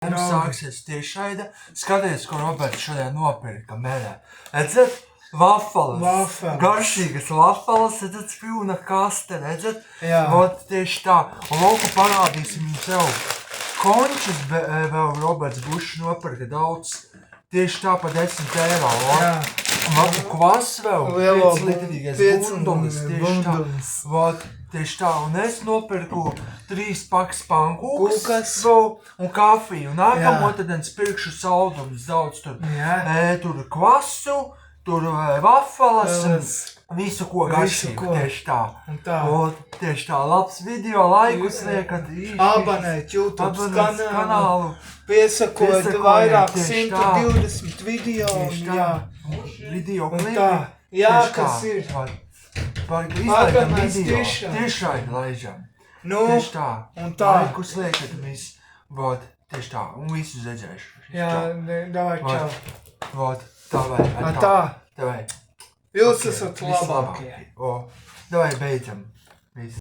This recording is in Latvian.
Mums sāksies tiešraide. Skaties, ko Roberts šodien nopirka merē. Redzat? Vafeles. Garšīgas vafeles, redzat, pilna kaste, redzat? Jā. Vot tieši tā. Un lūku parādīsim jums jau. Končus vēl Roberts Bušs nopirka daudz. Tieši tā pa 10 eiro. Jā. Un kvas vēl. Lielo 5 litrīgais bundulis. Tieši tā. bundulis. Vot, tieši tā. Un es nopirku 3 pakas pankūkas Kūkas. vēl un kafiju. Un nākamo Jā. tad es pirkšu saldumus daudz tur. Jā. Tur kvasu, tur vafeles un Vafeles. visu ko Visu garšīgu. ko. Tieši tā. Un tā. Un tieši tā. Labs video, laikus liekat. Abonēt YouTube kanālu. Piesakot Piesakojiet, vairāk tieši tā. 120 video. Tieši tā. Jā. Video Un klipi. tā. Jā, Tieši kas tā. ir. Izlaidam mēs video. tiešām. Tiešraidi laižam. Nu, Tieši tā. un tā. Laikus liekat viss. Vot, tieši tā. Un visus redzēšu. Jā, davai, čau. Vot, tā vai. Tā. Davai. Jūs esat Vislabākie. labākie. O, davai beidzam. Viss.